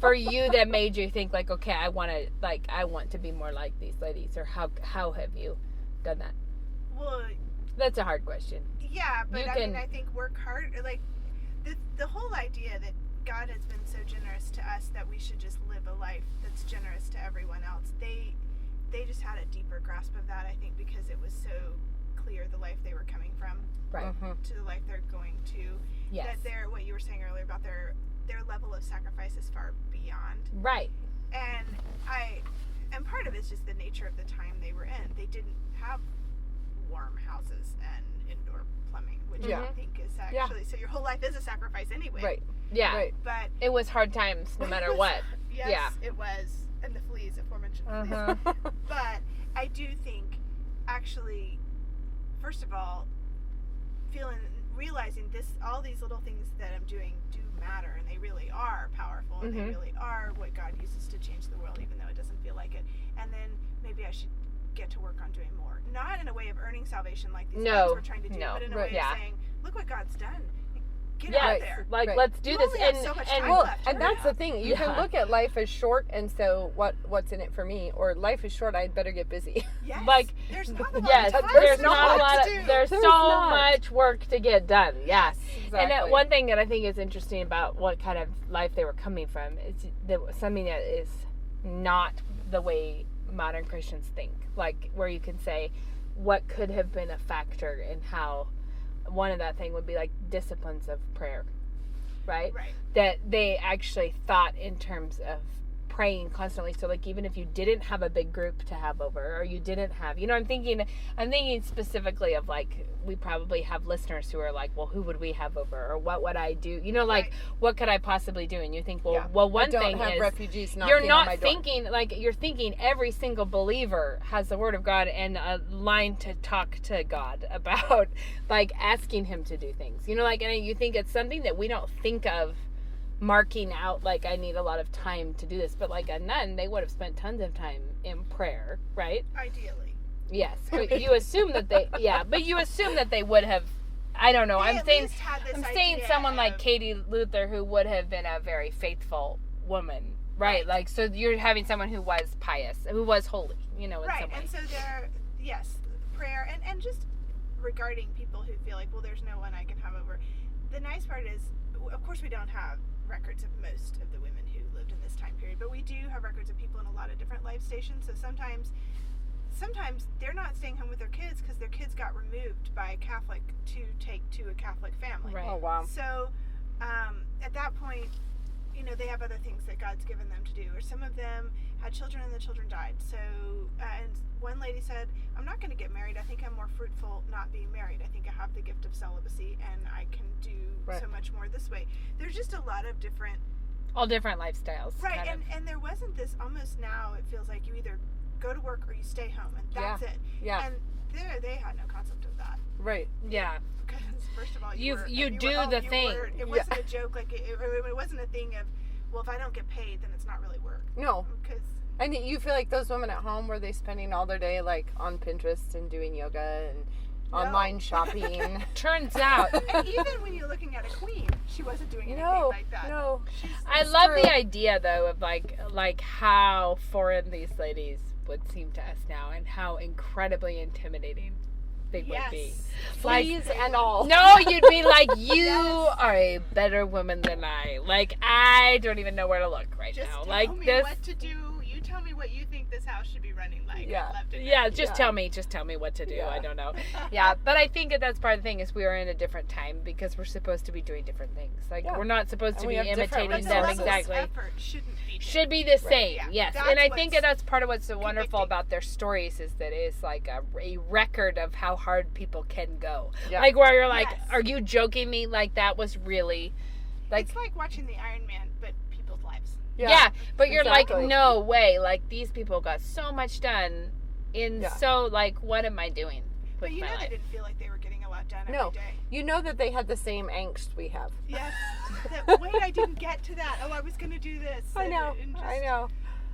for you that made you think like, okay, I want to be more like these ladies, or how have you done that? Well, That's a hard question. yeah, but You I can- mean, I think work hard. Like, the whole idea that God has been so generous to us that we should just live a life that's generous to everyone else. They just had a deeper grasp of that, I think, because it was so clear the life they were coming from Right. to the life they're going to. Yes. That they're, what you were saying earlier about their level of sacrifice is far beyond. Right. And part of it's just the nature of the time they were in. They didn't have warm houses and indoor plumbing, which Yeah. I think is actually, so your whole life is a sacrifice anyway. Right. Yeah. Right. But It was hard times no matter what. yes, Yeah. it was. And the fleas, aforementioned Uh-huh. fleas. But I do think, actually, first of all, realizing all these little things that I'm doing do matter, and they really are powerful, and they really are what God uses to change the world, even though it doesn't feel like it. And then maybe I should get to work on doing more. Not in a way of earning salvation like these No, guys were trying to do, no, but in a right, way yeah. of saying, look what God's done. Get Yes, out there. like Right. let's do You this. only have so much time Well, left. and Hurry that's the up. thing. You Yeah. can look at life as short, and so what's in it for me? Or life is short, I'd better get busy. Yes. Like, there's not a lot Yes, of time. there's not not a much lot to of do. there's There's so not. much work to get done. Yes. Exactly. And one thing that I think is interesting about what kind of life they were coming from is something that is not the way modern Christians think. Like, where you can say what could have been a factor in how one of that thing would be like disciplines of prayer, right? Right. That they actually thought in terms of praying constantly. So like, even if you didn't have a big group to have over, or you didn't have, I'm thinking specifically of like, we probably have listeners who are like, well, who would we have over, or what would I do? Right. What could I possibly do? And you think, well, Yeah. one I don't thing have is refugees knocking you're on not my door. thinking like, you're thinking every single believer has the word of God and a line to talk to God about, like asking him to do things, and you think it's something that we don't think of marking out, like I need a lot of time to do this, but like a nun, they would have spent tons of time in prayer, right? Ideally. Yes, but you assume that they would have. I don't know. They I'm at saying least had this saying idea someone like of- Katie Luther, who would have been a very faithful woman, right? Like, so you're having someone who was pious, who was holy, in Right, some way. and so prayer, and just regarding people who feel like, well, there's no one I can have over. The nice part is, of course, we don't have records of most of the women who lived in this time period, but we do have records of people in a lot of different life stations. So sometimes they're not staying home with their kids because their kids got removed by a Catholic to take to a Catholic family. Right. Oh wow. So at that point, they have other things that God's given them to do. Or some of them had children and the children died. So, and one lady said, I'm not going to get married. I think I'm more fruitful not being married. I think I have the gift of celibacy and I can do Right. so much more this way. There's just a lot of different, All different lifestyles. right. kind of. And there wasn't this, almost now it feels like you either go to work or you stay home and that's it. Yeah. And they had no concept of that. Right. Yeah. Because first of all, You were do home, the you thing. weren't- It wasn't a joke. Like it wasn't a thing of, well, if I don't get paid, then it's not really work. No. Because And you feel like those women at home, were they spending all their day like on Pinterest and doing yoga and online shopping? Turns out, and even when you're looking at a queen, she wasn't doing anything No, like that. no. I It's love true. the idea though of like how foreign these ladies would seem to us now, and how incredibly intimidating they would be. Yes. Fleas and all. No, you'd be like, you are a better woman than I. Like, I don't even know where to look right Just now. tell Like me this. what to do. You tell me what you think this house should be running like. Yeah. I'd love to know. Yeah, just Yeah. tell me what to do. Yeah. I don't know. Yeah, but I think that's part of the thing is we are in a different time because we're supposed to be doing different things. Like Yeah. we're not supposed to And we be have different imitating But the them level of exactly. effort shouldn't be. Should be the same, Yeah. yes. That's And I think what's that's part of what's so wonderful convicting. about their stories is that it's like a record of how hard people can go. Yeah. Like where you're like, Yes. are you joking me? Like that was really, like, It's like watching the Iron Man, but people's lives. yeah. But you're exactly. like, no way. Like these people got so much done in Yeah. so like, what am I doing with But you my know they life? didn't feel like they were getting a lot done No. every day. You know that they had the same angst we have. Yes. Wait, I didn't get to that. Oh, I was going to do this. I know. And just- I know.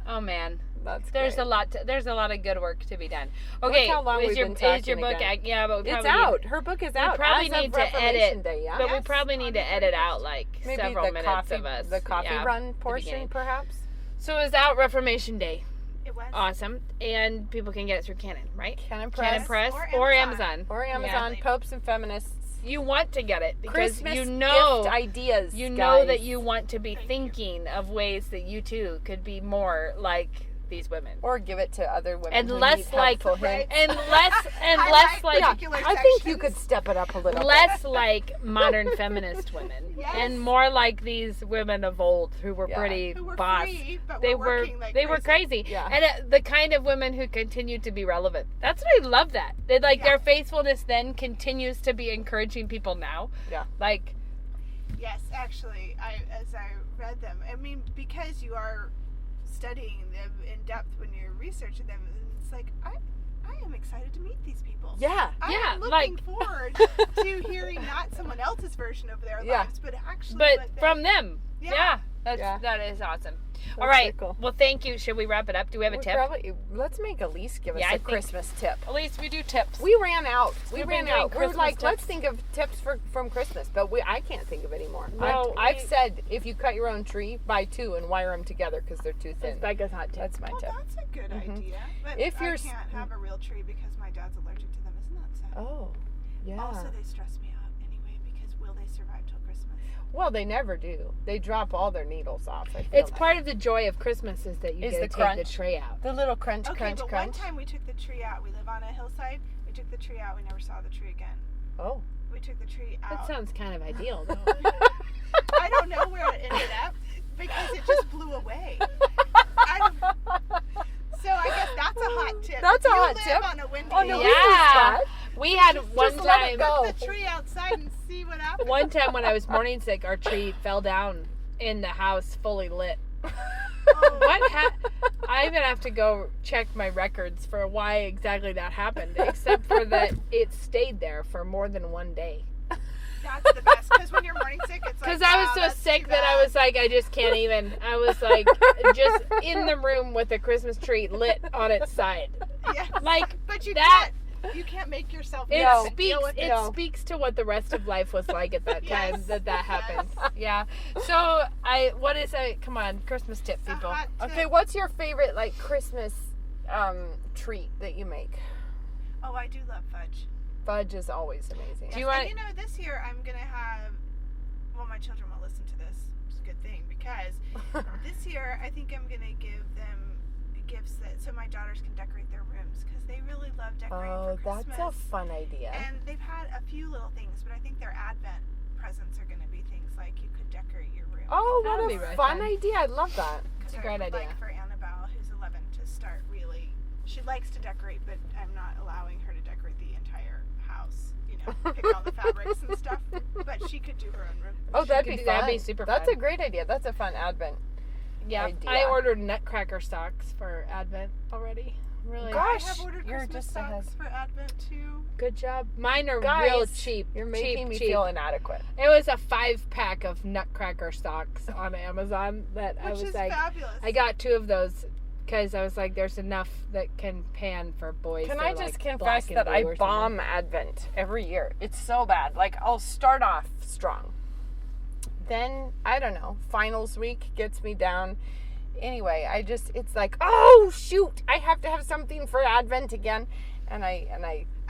Oh man. That's There's great. there's a lot of good work to be done. Okay, how long is we've your been is your talking book again. yeah, but we It's probably out. Her book is out. probably as need of to Reformation edit, Day, yeah? but we Yes, probably on need the to edit 31st. out like Maybe several the minutes coffee, of us. the coffee yeah, run the portion, beginning. perhaps. So it's out Reformation Day. It was. Awesome, and people can get it through Canon, right? Canon Canon Press. Press or or Amazon. Amazon. Or Amazon, Yeah. Popes and Feminists. You want to get it because Christmas you know gift ideas. you know guys. that you want to be Thank you. thinking of ways that you too could be more like these women. Or give it to other women. And who less need like helpful Right. hints. and less Highlight like particular I think you sections. could step it up a little. less like modern feminist women Yes. and more like these women of old who were Yeah. pretty Who were boss. free, but They were were working like they were crazy. Yeah. And the kind of women who continue to be relevant. That's what I love that. They like Yeah. their faithfulness then continues to be encouraging people now. Yeah. Like Yes, actually, as I read them, I mean, because you are studying them in depth when you're researching them, it's like I am excited to meet these people. Yeah. I Yeah, am looking like- forward to hearing not someone else's version of their Yeah. lives, but actually but what they- from them. Yeah. Yeah. That's Yeah. that is awesome. That's All right. so cool. Well, thank you. Should we wrap it up? Do we have a We tip? probably- let's make Elise give us Yeah, I a think- Christmas tip. At least we do tips. We ran out. We We've been ran doing out. We're Christmas like, let's tips. think of tips from Christmas, but I can't think of any more. Well, I've we- said if you cut your own tree, buy two and wire them together because they're too thin. Like a hot tip. That's my Well, tip. that's a good Mhm. idea. But If I you're can't have a real tree because my dad's allergic to them. Isn't that sad? Oh, yeah. Also, they stress me out anyway because will they survive till Christmas? Well, they never do. They drop all their needles off. I feel It's like. part of the joy of Christmas is that you Is get the to crunch. take the tray out. the little crunch, Okay, crunch, but crunch. one time we took the tree out. We live on a hillside. We took the tree out. We never saw the tree again. Oh, We took the tree out. That sounds kind of ideal, though. I don't know where it ended up because it just blew away. So I guess that's a hot tip. That's a You hot live tip. on a windy on a hill, windy Yeah. spot. We had one just let it time. go. put the tree outside and see what happens. One time when I was morning sick, our tree fell down in the house, fully lit. Oh, What I'm gonna have to go check my records for why exactly that happened, except for that it stayed there for more than one day. That's the best because when you're morning sick, it's like Because I was wow, so that's sick too that I bad. was like, I just can't even. I was like, just in the room with a Christmas tree lit on its side. Yes. Like But you that. can't make yourself It have to speaks. deal with It No. speaks to what the rest of life was like at that time Yes. that Yes. happened. Yeah. So what is a come on Christmas tip, A people? hot tip. Okay, what's your favorite like Christmas treat that you make? Oh, I do love fudge. Fudge is always amazing. Do you And want? you know, this year I'm gonna have. Well, my children will listen to this. It's a good thing because this year I think I'm gonna give them gifts so my daughters can decorate their rooms because they really love decorating Oh, for Christmas. that's a fun idea. And they've had a few little things, but I think their Advent presents are going to be things like you could decorate your room. Oh, That'd what be a really fun fun. idea. I love that. Because a I great would idea. like for Annabelle, who's 11, to start really. She likes to decorate, but I'm not allowing her to decorate the entire house. You know, pick all the fabrics and stuff. But she could do her own room. Oh, that'd could be do fun. that. That'd be super That's fun. a great idea. That's a fun Advent. Yeah. idea. I ordered Nutcracker socks for Advent already. Really. Gosh, I have ordered you're Christmas just ahead. socks for Advent too. Good job. Mine are Guys, real cheap. You're making me cheap. feel inadequate. It was a 5-pack of Nutcracker socks on Amazon that I Which was is like, fabulous. I got 2 of those because I was like, there's enough that can pan for boys. Can that I are, just like, confess black and that I blue or bomb Advent every year? It's so bad. Like, I'll start off strong. Then, I don't know, finals week gets me down. Anyway, it's like, oh, shoot, I have to have something for Advent again. And I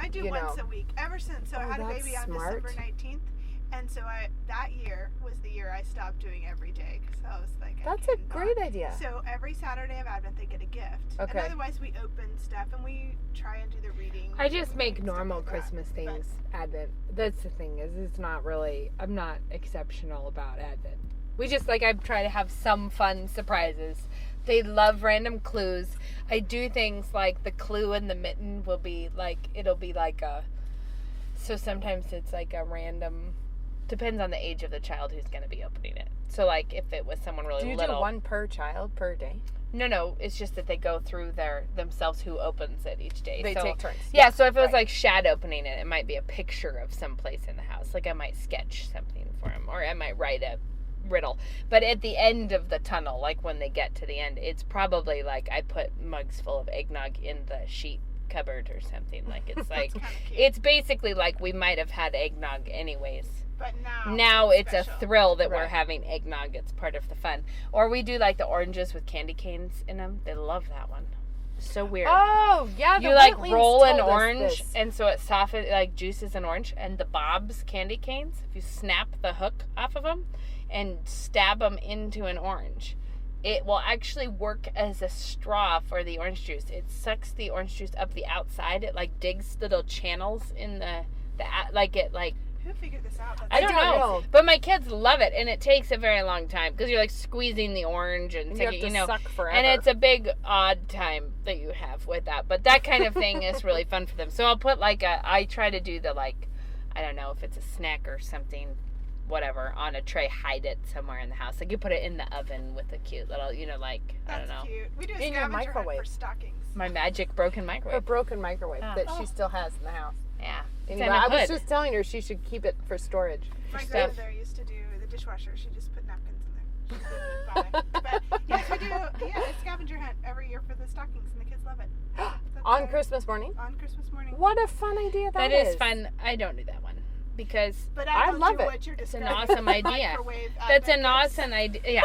do you once know. a week ever since. So I Oh, had a that's baby on smart. December 19th, and so that year was the year I stopped doing every day because I was like, That's I a cannot. great idea. So every Saturday of Advent they get a gift. Okay. And otherwise we open stuff and we try and do the reading. I just make and stuff normal like that. Christmas But- things Advent. That's the thing is it's not really, I'm not exceptional about Advent. We just I try to have some fun surprises. They love random clues. I do things like the clue in the mitten will be it'll be so sometimes it's like a random, depends on the age of the child who's going to be opening it. So if it was someone really Do you little. do one per child per day? No, it's just that they go through themselves who opens it each day. They So- take turns. Yeah, so if it was right. Shad opening it, it might be a picture of some place in the house. I might sketch something for him, or I might write a riddle. But at the end of the tunnel, when they get to the end, it's probably I put mugs full of eggnog in the sheet cupboard or something. It's That's kinda cute. it's basically we might have had eggnog anyways. But Now it's a special. thrill that we're Right. having eggnog. It's part of the fun. Or we do the oranges with candy canes in them. They love that one. So weird. Oh, yeah. You the Whitley's roll an told us orange, this. and so it softens, juices an orange. And the Bob's candy canes, if you snap the hook off of them and stab them into an orange, it will actually work as a straw for the orange juice. It sucks the orange juice up the outside. It digs little channels in Who figured this out? That's I don't know. know. But my kids love it, and it takes a very long time because you're squeezing the orange and You have taking, to suck forever. and it's a big odd time that you have with that. But that kind of thing is really fun for them. So I'll put I try to do the I don't know if it's a snack or something, whatever, on a tray, hide it somewhere in the house. You put it in the oven with a cute little, I don't That's know, cute. We do a In your scavenger hunt microwave. for stockings. my magic broken Her microwave. broken microwave Oh. that she still has in the house. Yeah. It's Anyway, in a I was hood. just telling her she should keep it for storage. My stuff. grandmother used to do the dishwasher. She just put napkins in there. She didn't buy. But yes, we do a scavenger hunt every year for the stockings, and the kids love it. That's On our- Christmas morning? On Christmas morning. What a fun idea That is fun. I don't do that one because But I I don't love do it. what you're It's an describing. awesome idea. Microwave that's advent an gifts. awesome idea. Yeah.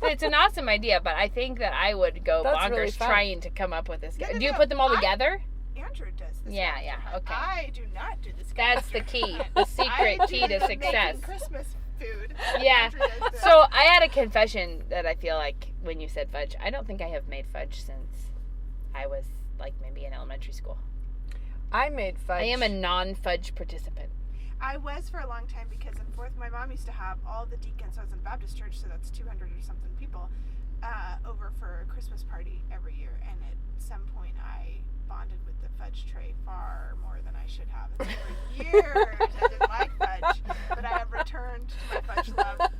It's an awesome idea, but I think that I would go That's bonkers really fun. trying to come up with this. No, no, Do you no. put them all I- together? Andrew does this. Yeah, scavenger yeah, hunt. okay. I do not do this. That's the key. The secret I key do to the success. making Christmas food. Yeah. Andrew does the- So I had a confession that I feel like when you said fudge, I don't think I have made fudge since I was maybe in elementary school. I made fudge. I am a non-fudge participant. I was for a long time because in fourth, my mom used to have all the deacons. I was in a Baptist church, so that's 200 or something people over for a Christmas party every year. And at some point, I bonded with the fudge tray far more than I should have. And so for years, I didn't like fudge, but I have returned to my fudge love.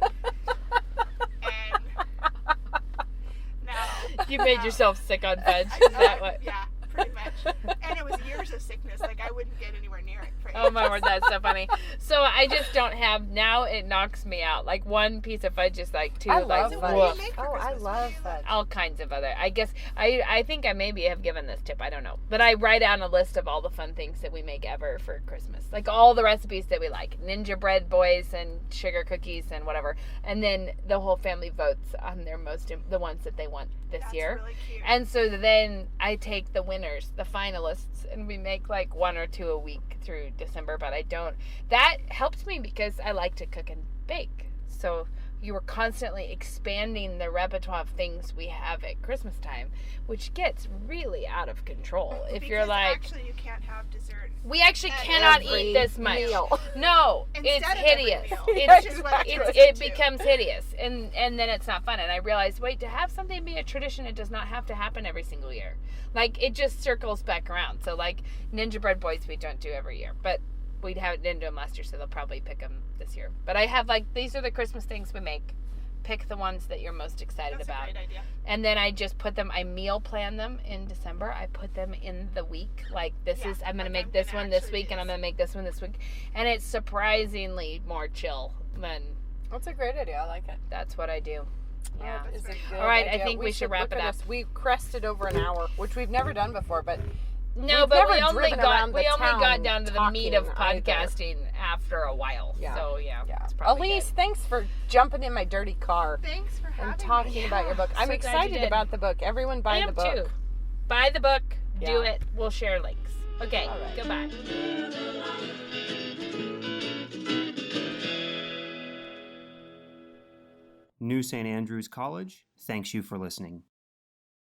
And now You made yourself sick on fudge. I- Is that what? Yeah, pretty much. And it was years of sickness. I wouldn't get anywhere near it. For Oh my ages. word, that's so funny. So I just don't have, now it knocks me out. One piece of fudge is too, I love So fudge. what do you woof. make for Oh, I Christmas? What love do you fudge. All kinds of other, I guess, I think I maybe have given this tip, I don't know. But I write down a list of all the fun things that we make ever for Christmas. All the recipes that we like. Ninja bread boys and sugar cookies and whatever. And then the whole family votes on the ones that they want this That's year. really cute. And so then I take the winners, the finalists, and we make one or two a week through December. But that helps me because I like to cook and bake. So you were constantly expanding the repertoire of things we have at Christmas time, which gets really out of control. If you're Because actually you can't have dessert. we actually at cannot every eat this much. meal. No, Instead it's of every hideous. meal, It's, which is what it turns it into. becomes hideous, and then it's not fun. And I realized, wait, to have something be a tradition, it does not have to happen every single year. It just circles back around. So Ninja Bread Boys, we don't do every year, but we didn't do them last year, so they'll probably pick them this year. But I have these are the Christmas things we make. pick the ones that you're most excited That's about. a great idea. And then I just put them, I meal plan them in December. I put them in the week. Like, I'm going to like make I'm this gonna one this actually week, do and I'm this. going to make this one this week. And it's surprisingly more chill than That's a great idea. I like it. that's what I do. Yeah. that's Is a very good All right, I idea. think we should wrap look it at up. us. We crested over an hour, which we've never done before, but No, we've but never we only driven got around the town down to the meat of talking either. podcasting after a while. Yeah. So yeah. yeah. It's probably Elise, good. thanks for jumping in my dirty car Thanks for having and talking me. about your book. I'm so glad you excited did. about the book. Everyone buy I the am book. too. Buy the book. Do Yeah. it. We'll share links. Okay. All right. Goodbye. New St. Andrews College thanks you for listening.